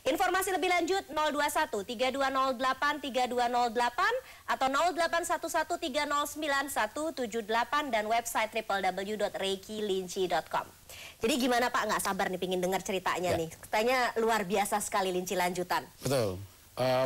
Informasi lebih lanjut 021 3208 3208 atau 0811 309 178 dan website www.reikilinci.com. Jadi gimana Pak, nggak sabar nih pingin dengar ceritanya nih. Katanya luar biasa sekali Linci lanjutan. Betul.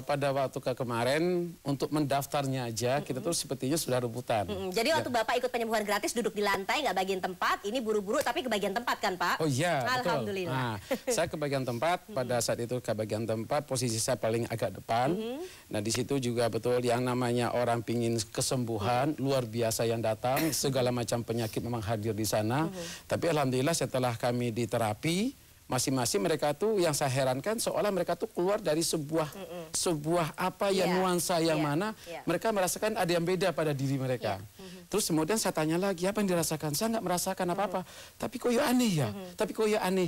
Pada waktu kemarin untuk mendaftarnya aja kita tuh sepertinya sudah rebutan. Jadi waktu Bapak ikut penyembuhan gratis duduk di lantai nggak bagian tempat, ini buru-buru tapi ke bagian tempat kan Pak? Oh iya, Alhamdulillah. Betul. Nah, saya ke bagian tempat, pada saat itu ke bagian tempat posisi saya paling agak depan. Nah di situ juga betul yang namanya orang pingin kesembuhan luar biasa yang datang, segala macam penyakit memang hadir di sana. Tapi alhamdulillah setelah kami diterapi, masing-masing mereka tuh yang saya herankan seolah mereka tuh keluar dari sebuah apa ya nuansa yang mana mereka merasakan ada yang beda pada diri mereka. Terus kemudian saya tanya lagi apa yang dirasakan, saya nggak merasakan apa-apa, tapi kok ya aneh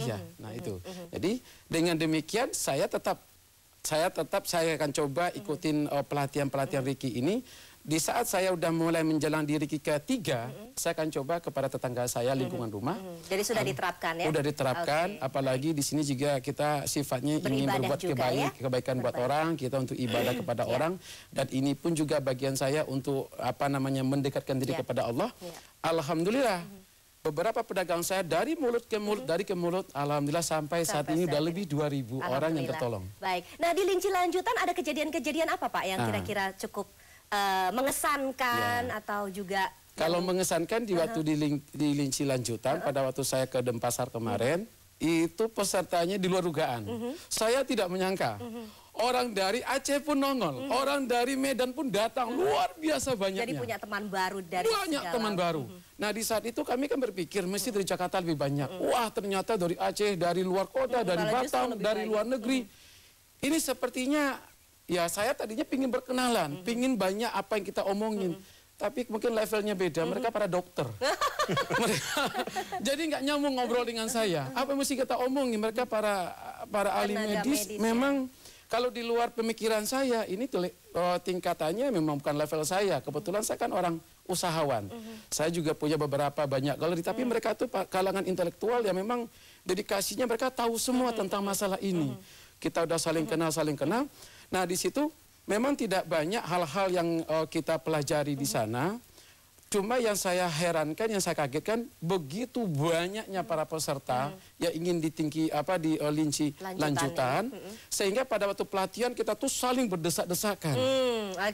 ya, Nah itu. Jadi dengan demikian saya akan coba ikutin pelatihan Reiki ini. Di saat saya udah mulai menjelang di Reiki ketiga, saya akan coba kepada tetangga saya lingkungan rumah. Jadi sudah diterapkan ya? Sudah diterapkan, apalagi di sini juga kita sifatnya ingin berbuat kebaikan buat orang, kita untuk ibadah kepada orang, dan ini pun juga bagian saya untuk mendekatkan diri kepada Allah. Alhamdulillah. Beberapa pedagang saya dari mulut ke mulut, alhamdulillah sampai saat ini udah lebih 2.000 orang yang tertolong. Baik. Nah di Linci lanjutan ada kejadian-kejadian apa Pak yang kira-kira cukup mengesankan atau juga kalau mengesankan di waktu di Linci lanjutan pada waktu saya ke Denpasar kemarin itu pesertanya di luar dugaan. Saya tidak menyangka orang dari Aceh pun nongol, orang dari Medan pun datang, luar biasa banyaknya. Jadi punya teman baru dari teman baru. Nah di saat itu kami kan berpikir mesti dari Jakarta lebih banyak. Wah ternyata dari Aceh, dari luar kota, dari Batam, dari luar negeri. Ini sepertinya ya saya tadinya pingin berkenalan, pingin banyak apa yang kita omongin. Tapi mungkin levelnya beda, mereka para dokter. Jadi nggak nyambung ngobrol dengan saya. Apa yang mesti kita omongin, mereka para ahli medis. Memang kalau di luar pemikiran saya, ini tingkatannya memang bukan level saya. Kebetulan saya kan orang usahawan. Saya juga punya banyak galeri, tapi mereka tuh kalangan intelektual yang memang dedikasinya mereka tahu semua tentang masalah ini. Kita udah saling kenal. Nah di situ memang tidak banyak hal-hal yang kita pelajari di sana. Cuma yang saya herankan, yang saya kagetkan, begitu banyaknya para peserta yang ingin di Linci lanjutan, sehingga pada waktu pelatihan kita tuh saling berdesak-desakan.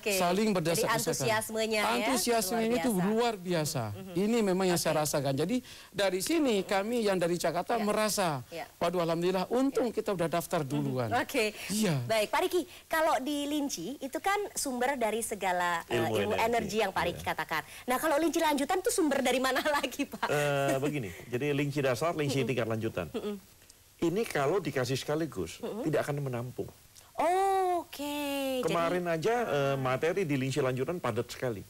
Saling berdesak-desakan. Antusiasmenya itu luar biasa. Ini memang yang saya rasakan. Jadi dari sini kami yang dari Jakarta merasa, waduh alhamdulillah untung kita udah daftar duluan. Baik Pak Riki, kalau di Linci itu kan sumber dari segala ilmu energi yang Pak Riki katakan. Nah kalau Linci lanjutan itu sumber dari mana lagi Pak? Begini, jadi Linci dasar, Linci tingkat lanjutan. Ini kalau dikasih sekaligus tidak akan menampung. Kemarin aja materi di Linci lanjutan padat sekali.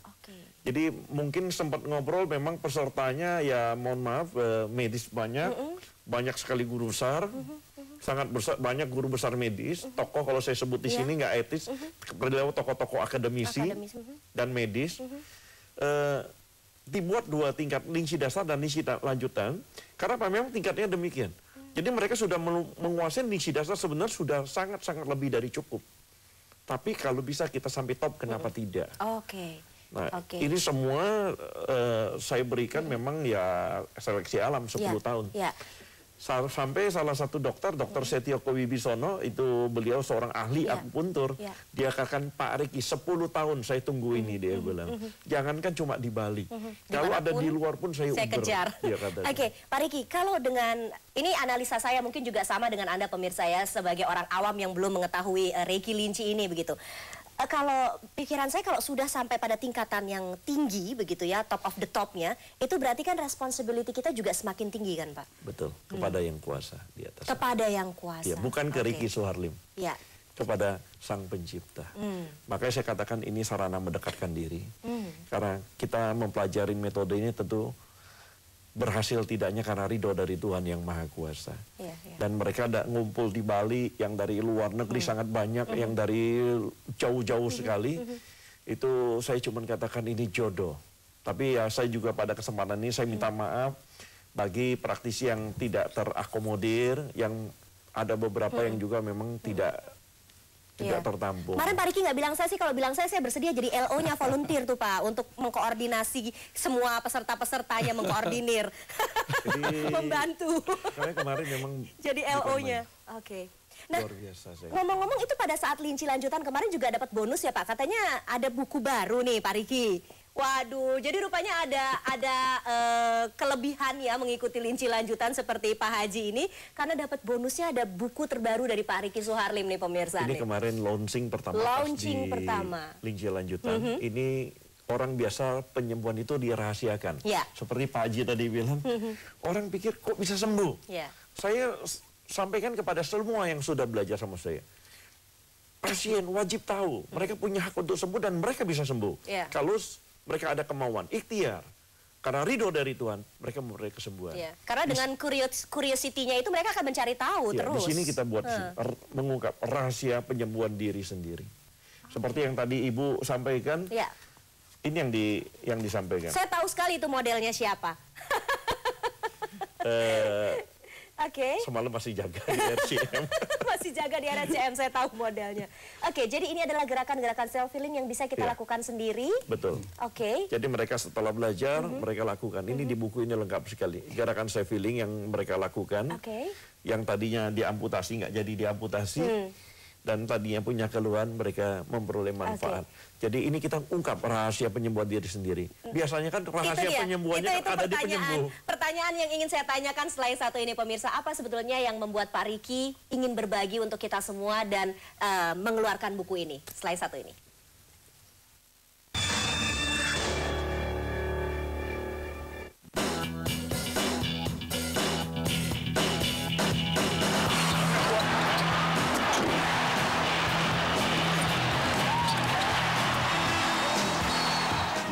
Jadi mungkin sempat ngobrol, memang pesertanya ya mohon maaf medis banyak sekali guru besar. Sangat banyak guru besar medis, tokoh kalau saya sebut di sini nggak etis, tokoh-tokoh akademisi dan medis. Dibuat dua tingkat, Linci dasar dan Linci lanjutan, karena apa? Memang tingkatnya demikian. Jadi mereka sudah menguasai Linci dasar sebenarnya sudah sangat-sangat lebih dari cukup. Tapi kalau bisa kita sampai top, kenapa tidak? Ini semua saya berikan memang ya seleksi alam 10 tahun. Sampai salah satu dokter Setio Wibisono, itu beliau seorang ahli akupuntur, dia katakan Pak Riki 10 tahun saya tunggu ini, dia bilang. Jangankan cuma di Bali, kalau ada di luar pun saya kejar. Pak Riki, kalau dengan ini analisa saya mungkin juga sama dengan Anda pemirsa ya, sebagai orang awam yang belum mengetahui Reiki Linci ini begitu. Kalau pikiran saya kalau sudah sampai pada tingkatan yang tinggi begitu ya, top of the topnya, itu berarti kan responsibility kita juga semakin tinggi kan Pak? Betul, kepada yang kuasa di atas. Kepada yang kuasa. Ya, bukan ke Riki Suharlim. Kepada Sang Pencipta. Makanya saya katakan ini sarana mendekatkan diri. Karena kita mempelajari metode ini tentu berhasil tidaknya karena ridho dari Tuhan yang Maha Kuasa. Dan mereka ada ngumpul di Bali, yang dari luar negeri sangat banyak, yang dari jauh-jauh sekali. Itu saya cuma katakan ini jodoh. Tapi ya saya juga pada kesempatan ini saya minta maaf bagi praktisi yang tidak terakomodir, yang ada beberapa yang juga memang tidak tertampung. Kemarin Pak Riki nggak bilang saya sih, kalau bilang saya bersedia jadi LO-nya volunteer tuh Pak, untuk mengkoordinasi semua peserta-pesertanya, mengkoordinir, membantu. Karena kemarin memang jadi LO-nya. Oke. Nah, luar biasa saya. Ngomong-ngomong itu pada saat Linci Lanjutan kemarin juga dapat bonus ya Pak, katanya ada buku baru nih Pak Riki. Waduh, jadi rupanya ada kelebihan ya mengikuti Linci Lanjutan seperti Pak Haji ini, karena dapat bonusnya ada buku terbaru dari Pak Riki Suharlim nih pemirsa. Ini kemarin launching pertama. Linci Lanjutan. Ini orang biasa penyembuhan itu dirahasiakan. Seperti Pak Haji tadi bilang, orang pikir kok bisa sembuh. Saya sampaikan kepada semua yang sudah belajar sama saya. Pasien wajib tahu, mereka punya hak untuk sembuh dan mereka bisa sembuh. Kalau mereka ada kemauan, ikhtiar. Karena ridho dari Tuhan, mereka memperoleh kesembuhan. Karena dengan curiosity-nya itu mereka akan mencari tahu terus. Di sini kita buat mengungkap rahasia penyembuhan diri sendiri. Seperti yang tadi Ibu sampaikan, ini yang disampaikan. Saya tahu sekali itu modelnya siapa. Semalam masih jaga di RCM. Masih jaga di RCM, saya tahu modelnya. Jadi ini adalah gerakan-gerakan self healing yang bisa kita lakukan sendiri. Betul. Jadi mereka setelah belajar, mereka lakukan. Ini di buku ini lengkap sekali. Gerakan self healing yang mereka lakukan. Yang tadinya diamputasi nggak jadi diamputasi. Dan tadinya punya keluhan, mereka memperoleh manfaat. Jadi ini kita ungkap rahasia penyembuhan diri sendiri. Biasanya kan rahasia penyembuhannya kan ada di penyembuh. Pertanyaan yang ingin saya tanyakan selain satu ini pemirsa, apa sebetulnya yang membuat Pak Riki ingin berbagi untuk kita semua dan mengeluarkan buku ini selain satu ini?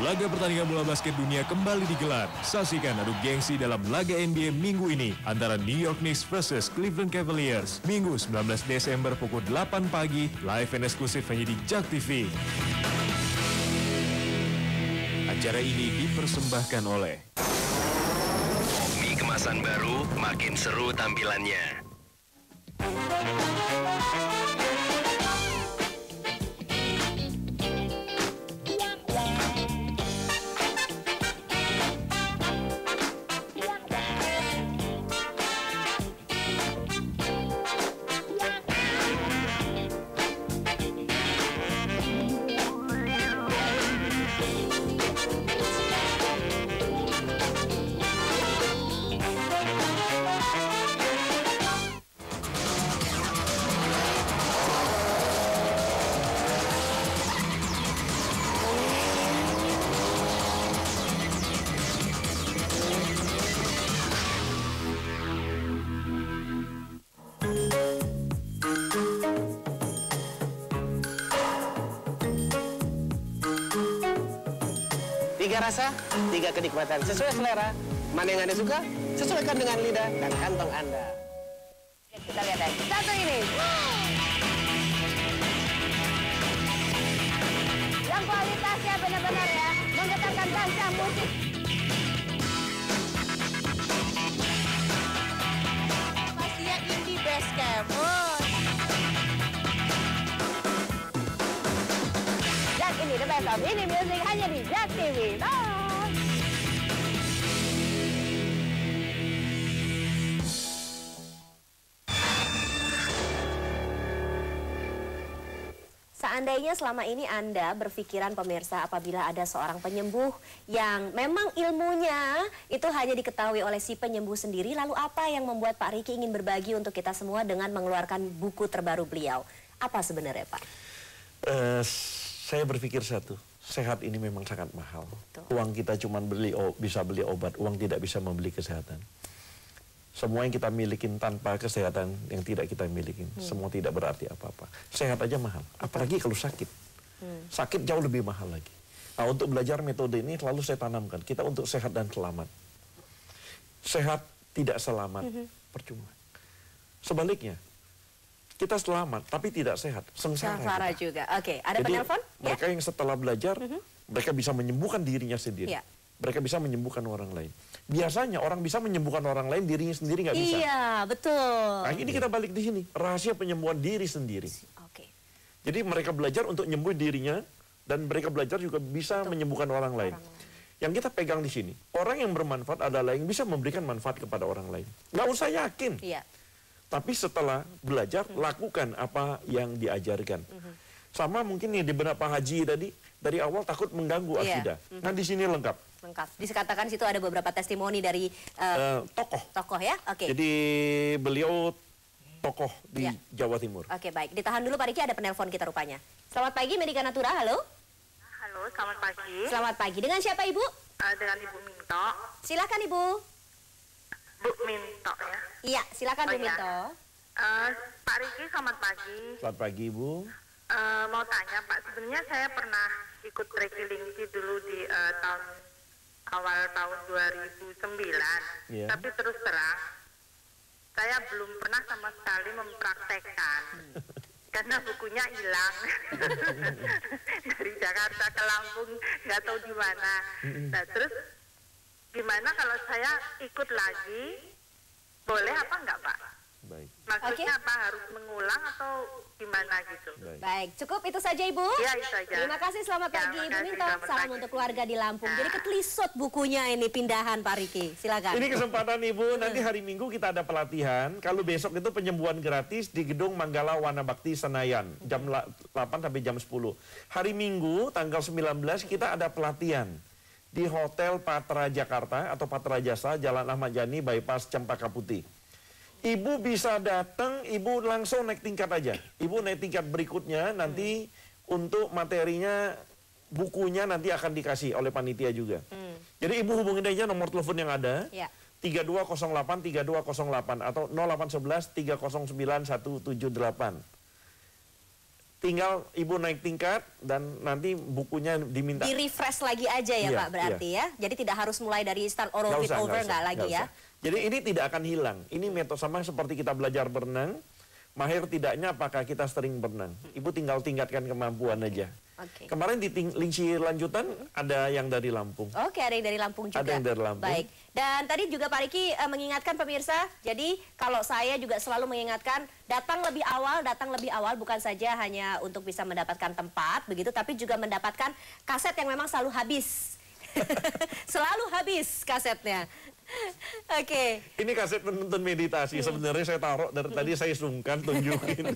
Laga pertandingan bola basket dunia kembali digelar. Saksikan adu gengsi dalam laga NBA minggu ini antara New York Knicks versus Cleveland Cavaliers. Minggu 19 Desember pukul 8 pagi, live and eksklusif hanya di JAK TV. Acara ini dipersembahkan oleh mie kemasan baru, makin seru tampilannya. Tiga rasa, tiga kenikmatan sesuai selera. Mana yang Anda suka, sesuaikan dengan lidah dan kantong Anda. Kita lihat lagi. Satu ini. Yang kualitasnya benar-benar ya, menggetarkan kancah musik. Pastinya Indie Base Camp. Jak ini, the best of indie music hanya di JAK TV. Seandainya selama ini Anda berpikiran pemirsa apabila ada seorang penyembuh yang memang ilmunya itu hanya diketahui oleh si penyembuh sendiri, lalu apa yang membuat Pak Riki ingin berbagi untuk kita semua dengan mengeluarkan buku terbaru beliau? Apa sebenarnya Pak? Saya berpikir satu, sehat ini memang sangat mahal. Uang kita cuma bisa beli obat, uang tidak bisa membeli kesehatan. Semua yang kita milikin tanpa kesehatan yang tidak kita milikin, semua tidak berarti apa-apa. Sehat aja mahal, apalagi kalau sakit. Sakit jauh lebih mahal lagi. Nah, untuk belajar metode ini selalu saya tanamkan, kita untuk sehat dan selamat. Sehat tidak selamat, percuma. Sebaliknya, kita selamat tapi tidak sehat, sengsara juga. Oke, ada Jadi, penelpon? Mereka yang setelah belajar, mereka bisa menyembuhkan dirinya sendiri. mereka bisa menyembuhkan orang lain. Biasanya orang bisa menyembuhkan orang lain, dirinya sendiri nggak bisa. Iya, betul. Nah, ini kita balik di sini, rahasia penyembuhan diri sendiri. Oke. Jadi mereka belajar untuk menyembuh dirinya, dan mereka belajar juga bisa menyembuhkan orang lain. Yang kita pegang di sini, orang yang bermanfaat adalah yang bisa memberikan manfaat kepada orang lain. Nggak usah yakin. Iya. Tapi setelah belajar, lakukan apa yang diajarkan. Sama mungkin nih di beberapa haji tadi, dari awal takut mengganggu akidah. Nah di sini lengkap. Lengkap. Dikatakan situ ada beberapa testimoni dari tokoh ya. Oke. Jadi beliau tokoh di Jawa Timur. Oke, baik. Ditahan dulu Pak Riki, ada penelpon kita rupanya. Selamat pagi Medika Natura, halo. Halo, selamat pagi. Selamat pagi. Dengan siapa Ibu? Dengan Ibu Minto. Silakan Ibu. Bu Minto ya. Iya, silakan Bu iya. Minto. Pak Riki, selamat pagi. Selamat pagi Ibu. Mau tanya Pak, sebenarnya saya pernah ikut Rekilingki dulu di awal tahun 2009. Iya. Tapi terus terang, saya belum pernah sama sekali mempraktekkan. Karena bukunya hilang. Dari Jakarta ke Lampung, nggak tahu di mana. Nah, terus gimana kalau saya ikut lagi? Boleh apa enggak, Pak? Baik. Maksudnya apa, harus mengulang atau gimana gitu? Baik, cukup itu saja Ibu. Iya, itu saja. Terima kasih, selamat Ya, pagi Ibu makasih, Minto. selamat Salam pagi. untuk keluarga di Lampung. Jadi ketelisut bukunya ini pindahan Pak Riki. Silakan. Ini kesempatan Ibu, nanti hari Minggu kita ada pelatihan. Kalau besok itu penyembuhan gratis di Gedung Manggala Wana Bakti Senayan. Jam 8 sampai jam 10. Hari Minggu, tanggal 19, kita ada pelatihan. Di Hotel Patra Jakarta atau Patra Jasa, Jalan Ahmad Yani, Bypass Cempaka Putih. Ibu bisa datang, Ibu langsung naik tingkat aja. Ibu naik tingkat berikutnya, nanti untuk materinya, bukunya nanti akan dikasih oleh panitia juga. Jadi Ibu hubungin aja nomor telepon yang ada. Ya. 3208 atau 0811 309 178. Tinggal Ibu naik tingkat dan nanti bukunya diminta. Di-refresh lagi aja ya Iya, Pak berarti ya. Jadi tidak harus mulai dari start or Nggak read usah, over, nggak nggak usah, lagi nggak ya. usah. Jadi ini tidak akan hilang. Ini metode sama seperti kita belajar berenang. Mahir tidaknya apakah kita sering berenang. Ibu tinggal tingkatkan kemampuan aja. Oke. Kemarin di lingsi lanjutan ada yang dari Lampung. Oke, ada yang dari Lampung juga. Ada yang dari Lampung. Baik. Dan tadi juga Pak Riki mengingatkan pemirsa, jadi kalau saya juga selalu mengingatkan, datang lebih awal, bukan saja hanya untuk bisa mendapatkan tempat, begitu, tapi juga mendapatkan kaset yang memang selalu habis. Selalu habis kasetnya. Oke. Ini kaset penuntun meditasi. Sebenarnya saya taruh dari tadi, saya sungkan tunjukin.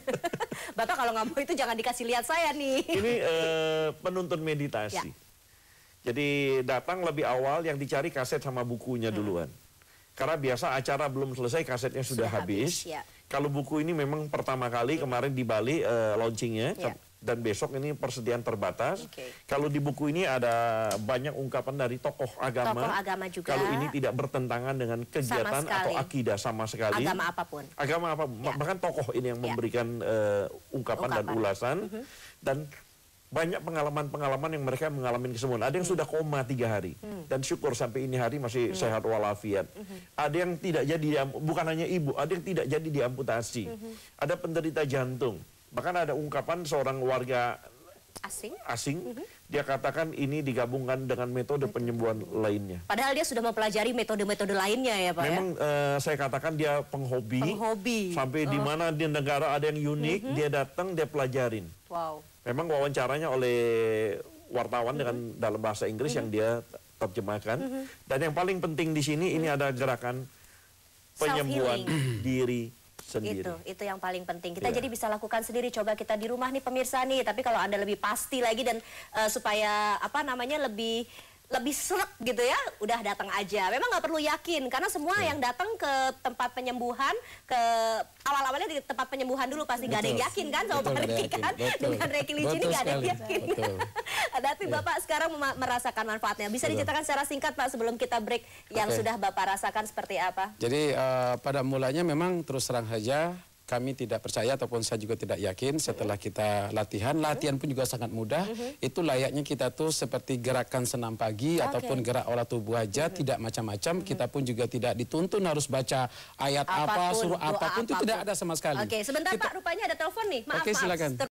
Bapak kalau nggak mau itu jangan dikasih lihat saya nih. Ini penuntun meditasi. Ya. Jadi datang lebih awal, yang dicari kaset sama bukunya duluan. Karena biasa acara belum selesai, kasetnya sudah habis. Ya. Kalau buku ini memang pertama kali kemarin di Bali launchingnya. Ya. Dan besok ini persediaan terbatas. Oke. Kalau di buku ini ada banyak ungkapan dari tokoh agama. Tokoh agama juga. Kalau ini tidak bertentangan dengan kegiatan atau akidah sama sekali. Agama apapun. Agama apa, Ya. bahkan tokoh ini yang memberikan ungkapan dan ulasan. Dan banyak pengalaman-pengalaman yang mereka mengalami kesembuhan. Ada yang sudah koma 3 hari. Dan syukur sampai ini hari masih sehat walafiat. Ada yang tidak jadi, bukan hanya ibu, ada yang tidak jadi diamputasi. Ada penderita jantung. Bahkan ada ungkapan seorang warga asing, dia katakan ini digabungkan dengan metode penyembuhan lainnya. Padahal dia sudah mempelajari metode-metode lainnya ya Pak. Memang saya katakan dia penghobi. Sampai di mana di negara ada yang unik, dia datang, dia pelajarin. Wow. Memang wawancaranya oleh wartawan dengan dalam bahasa Inggris yang dia terjemahkan. Dan yang paling penting di sini ini ada gerakan penyembuhan diri sendiri. Itu yang paling penting. Kita jadi bisa lakukan sendiri. Coba kita di rumah nih pemirsa nih. Tapi kalau Anda lebih pasti lagi dan supaya lebih seret gitu ya, udah datang aja. Memang nggak perlu yakin karena semua yang datang ke tempat penyembuhan, ke awal-awalnya di tempat penyembuhan dulu pasti nggak ada yang yakin kan sama Pak Riki kan, dengan Rekilinci ini nggak ada yang yakin. Tapi Bapak sekarang merasakan manfaatnya. Bisa diceritakan secara singkat Pak sebelum kita break yang sudah Bapak rasakan seperti apa? Jadi pada mulanya memang terus terang saja kami tidak percaya ataupun saya juga tidak yakin setelah kita latihan pun juga sangat mudah. Itu layaknya kita tuh seperti gerakan senam pagi ataupun gerak olah tubuh aja, tidak macam-macam. Kita pun juga tidak dituntun harus baca ayat apa, suruh apapun, itu tidak ada sama sekali. Oke, sebentar Pak, rupanya ada telepon nih. Maaf, Oke, silakan.